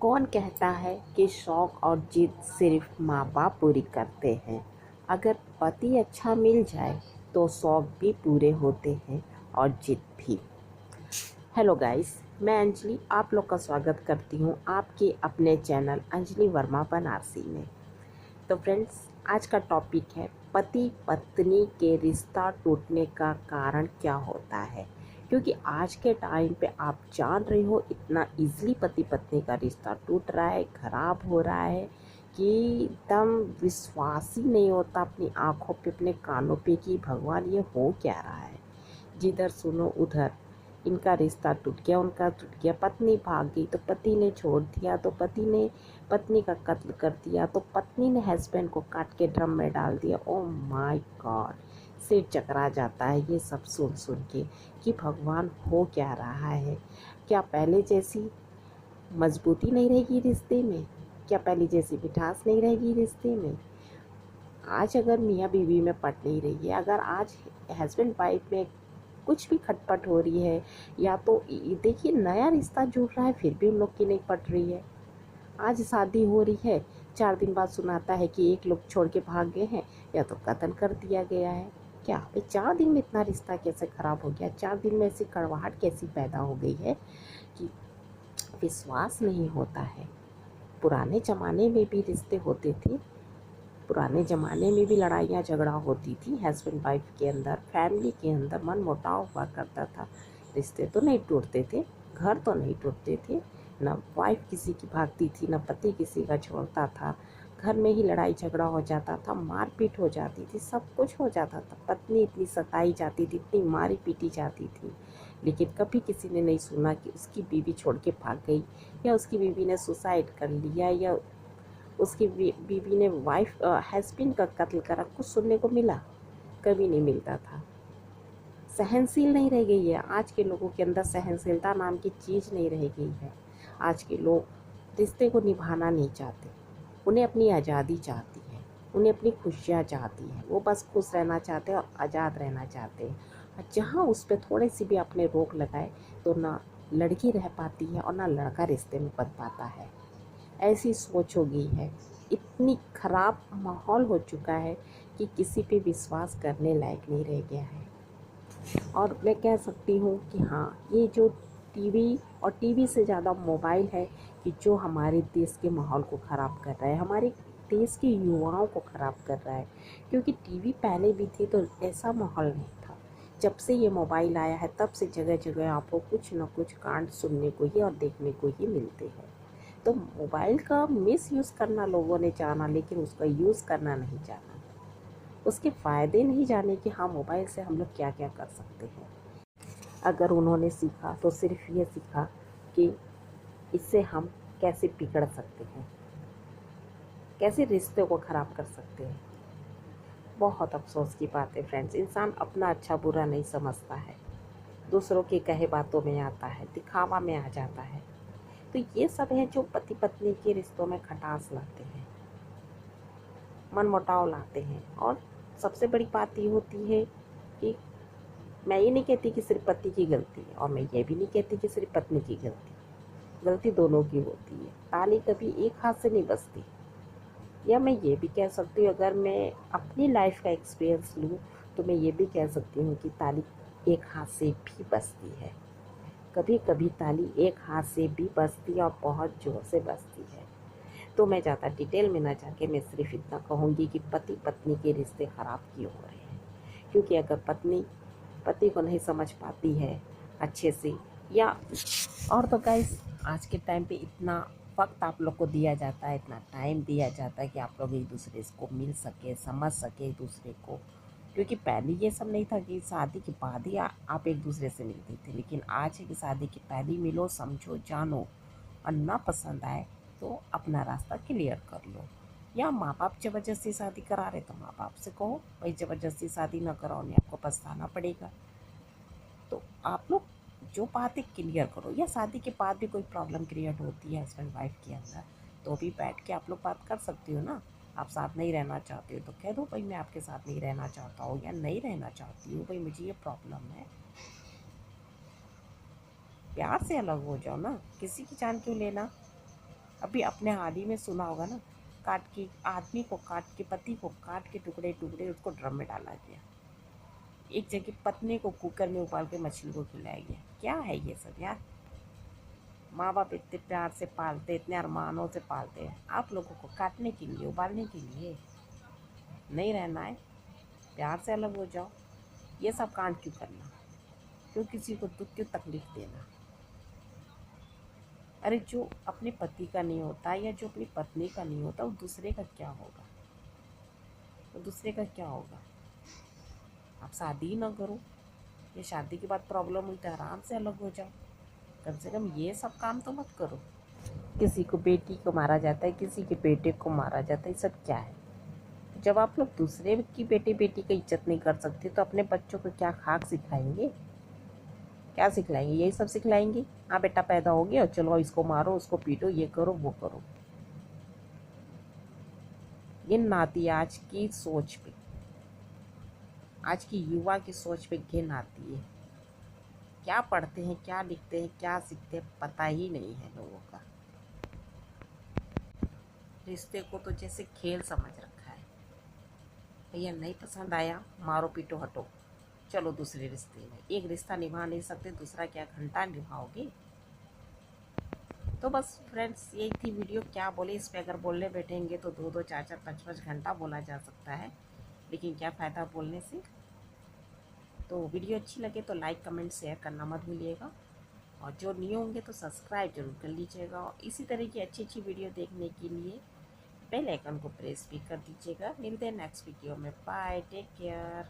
कौन कहता है कि शौक और जिद सिर्फ माँ बाप पूरी करते हैं। अगर पति अच्छा मिल जाए तो शौक भी पूरे होते हैं और जिद भी। हेलो गाइस, मैं अंजलि आप लोग का स्वागत करती हूँ आपके अपने चैनल अंजलि वर्मा बनारसी में। तो फ्रेंड्स, आज का टॉपिक है पति पत्नी के रिश्ता टूटने का कारण क्या होता है। क्योंकि आज के टाइम पे आप जान रहे हो इतना इजीली पति पत्नी का रिश्ता टूट रहा है, खराब हो रहा है कि एकदम विश्वास ही नहीं होता अपनी आंखों पे, अपने कानों पे कि भगवान ये हो क्या रहा है। जिधर सुनो उधर इनका रिश्ता टूट गया, उनका टूट गया, पत्नी भाग गई तो पति ने छोड़ दिया, तो पति ने पत्नी का कत्ल कर दिया, तो पत्नी ने हस्बैंड को काट के ड्रम में डाल दिया। ओह माय गॉड, सिर चकरा जाता है ये सब सुन सुन के कि भगवान हो क्या रहा है। क्या पहले जैसी मजबूती नहीं रहेगी रिश्ते में? क्या पहले जैसी मिठास नहीं रहेगी रिश्ते में? आज अगर मियाँ बीवी में पट नहीं रही है, अगर आज हस्बैंड वाइफ में कुछ भी खटपट हो रही है, या तो देखिए नया रिश्ता जुड़ रहा है फिर भी उन लोग की नहीं पट रही है। आज शादी हो रही है, 4 दिन बाद सुनाता है कि एक लोग छोड़ के भाग गए हैं या तो कत्ल कर दिया गया है। क्या भाई 4 दिन में इतना रिश्ता कैसे खराब हो गया? 4 दिन में ऐसी कड़वाहट कैसी पैदा हो गई है कि विश्वास नहीं होता है। पुराने ज़माने में भी रिश्ते होते थे, पुराने ज़माने में भी लड़ाइयाँ झगड़ा होती थी, हस्बैंड वाइफ के अंदर, फैमिली के अंदर मन मुटाव हुआ करता था। रिश्ते तो नहीं टूटते थे, घर तो नहीं टूटते थे, न वाइफ किसी की भागती थी, न पति किसी का छोड़ता था। घर में ही लड़ाई झगड़ा हो जाता था, मारपीट हो जाती थी, सब कुछ हो जाता था। पत्नी इतनी सताई जाती थी, इतनी मारी पीटी जाती थी, लेकिन कभी किसी ने नहीं सुना कि उसकी बीवी छोड़ के भाग गई, या उसकी बीवी ने सुसाइड कर लिया, या उसकी बीवी ने वाइफ हस्बैंड का कत्ल करा। कुछ सुनने को मिला? कभी नहीं मिलता था। सहनशील नहीं रह गई है, आज के लोगों के अंदर सहनशीलता नाम की चीज़ नहीं रह गई है। आज के लोग रिश्ते को निभाना नहीं चाहते, उन्हें अपनी आज़ादी चाहती है, उन्हें अपनी खुशियाँ चाहती हैं, वो बस खुश रहना चाहते हैं और आज़ाद रहना चाहते हैं। और जहाँ उस पर थोड़ी सी भी आपने रोक लगाए तो ना लड़की रह पाती है और ना लड़का रिश्ते में बन पाता है। ऐसी सोच हो गई है, इतनी खराब माहौल हो चुका है कि किसी पे विश्वास करने लायक नहीं रह गया है। और मैं कह सकती हूँ कि हाँ, ये जो टीवी और टीवी से ज़्यादा मोबाइल है कि जो हमारे देश के माहौल को ख़राब कर रहा है, हमारे देश के युवाओं को ख़राब कर रहा है। क्योंकि टीवी पहले भी थी तो ऐसा माहौल नहीं था। जब से ये मोबाइल आया है तब से जगह जगह आपको कुछ न कुछ कांड सुनने को ही और देखने को ही मिलते हैं। तो मोबाइल का मिस यूज़ करना लोगों ने जाना, लेकिन उसका यूज़ करना नहीं जाना, उसके फ़ायदे नहीं जाने कि हाँ मोबाइल से हम लोग क्या क्या कर सकते हैं। अगर उन्होंने सीखा तो सिर्फ ये सीखा कि इससे हम कैसे बिगड़ सकते हैं, कैसे रिश्ते को ख़राब कर सकते हैं। बहुत अफसोस की बात है फ्रेंड्स, इंसान अपना अच्छा बुरा नहीं समझता है, दूसरों के कहे बातों में आता है, दिखावा में आ जाता है। तो ये सब है जो पति पत्नी के रिश्तों में खटास लाते हैं, मनमुटाव लाते हैं। और सबसे बड़ी बात ये होती है कि मैं ये नहीं कहती कि सिर्फ पति की गलती है, और मैं ये भी नहीं कहती कि सिर्फ पत्नी की गलती। गलती दोनों की होती है, ताली कभी एक हाथ से नहीं बजती। या मैं ये भी कह सकती हूँ, अगर मैं अपनी लाइफ का एक्सपीरियंस लूँ तो मैं ये भी कह सकती हूँ कि ताली एक हाथ से भी बजती है। कभी कभी ताली एक हाथ से भी बजती है और बहुत ज़ोर से बजती है। तो मैं ज़्यादा डिटेल में ना जाके मैं सिर्फ इतना कहूँगी कि पति पत्नी के रिश्ते ख़राब क्यों हो रहे हैं। क्योंकि अगर पत्नी पति को नहीं समझ पाती है अच्छे से, या और तो गाइस आज के टाइम पे इतना वक्त आप लोग को दिया जाता है, इतना टाइम दिया जाता है कि आप लोग एक दूसरे को मिल सके, समझ सके एक दूसरे को। क्योंकि पहले ये सब नहीं था कि शादी के बाद ही आप एक दूसरे से मिलते थे, लेकिन आज है कि शादी के पहले ही मिलो, समझो, जानो, और ना पसंद आए तो अपना रास्ता क्लियर कर लो। या माँ बाप ज़बरदस्ती शादी करा रहे तो माँ बाप से कहो भाई ज़बरदस्ती शादी ना कराओ, नहीं आपको पछताना पड़ेगा। तो आप लोग जो बात है क्लियर करो। या शादी के बाद भी कोई प्रॉब्लम क्रिएट होती है हस्बैंड वाइफ के अंदर, तो भी बैठ के आप लोग बात कर सकते हो ना। आप साथ नहीं रहना चाहते हो तो कह दो भाई मैं आपके साथ नहीं रहना चाहता हूँ, या नहीं रहना चाहती हूँ भाई, मुझे ये प्रॉब्लम है। प्यार से अलग हो जाओ ना, किसी की जान क्यों लेना। अभी अपने हाल ही में सुना होगा ना, काट के आदमी को काट के, पति को काट के टुकड़े टुकड़े उसको ड्रम में डाला गया। एक जगह पत्नी को कुकर में उबाल के मछली को खिलाया गया। क्या है ये सब यार। माँ बाप इतने प्यार से पालते, इतने अरमानों से पालते हैं, आप लोगों को काटने के लिए, उबालने के लिए नहीं रहना है। प्यार से अलग हो जाओ। ये सब कांड क्यों करना, क्यों किसी को दुख, क्यों तकलीफ देना। अरे जो अपने पति का नहीं होता या जो अपनी पत्नी का नहीं होता, वो दूसरे का क्या होगा, वो दूसरे का क्या होगा। आप शादी ना करो, या शादी के बाद प्रॉब्लम हुई तो आराम से अलग हो जाओ। कम से कम ये सब काम तो मत करो। किसी को बेटी को मारा जाता है, किसी के बेटे को मारा जाता है, ये सब क्या है। जब आप लोग दूसरे की बेटी की इज्जत नहीं कर सकते तो अपने बच्चों को क्या खाक सिखाएंगे, क्या सिखलाएंगे। यही सब सिखलाएंगे। हाँ बेटा पैदा हो गया, चलो इसको मारो, उसको पीटो, ये करो वो करो। ये नाती आज की सोच पे, आज की युवा की सोच पे घिन आती है। क्या पढ़ते हैं, क्या लिखते हैं, क्या सीखते हैं, पता ही नहीं है लोगों का। रिश्ते को तो जैसे खेल समझ रखा है। भैया नहीं पसंद आया, मारो पीटो हटो, चलो दूसरे रिश्ते में। एक रिश्ता निभा नहीं सकते, दूसरा क्या घंटा निभाओगे। तो बस फ्रेंड्स यही थी वीडियो। क्या बोले, इस पे अगर बोलने बैठेंगे तो 2-2 4-4 5-5 घंटा बोला जा सकता है, लेकिन क्या फ़ायदा बोलने से। तो वीडियो अच्छी लगे तो लाइक कमेंट शेयर करना मत भूलिएगा, और जो नहीं होंगे तो सब्सक्राइब जरूर कर लीजिएगा। और इसी तरह की अच्छी अच्छी वीडियो देखने के लिए बेल आइकन को प्रेस भी कर दीजिएगा। मिलते हैं नेक्स्ट वीडियो में। Bye, take care.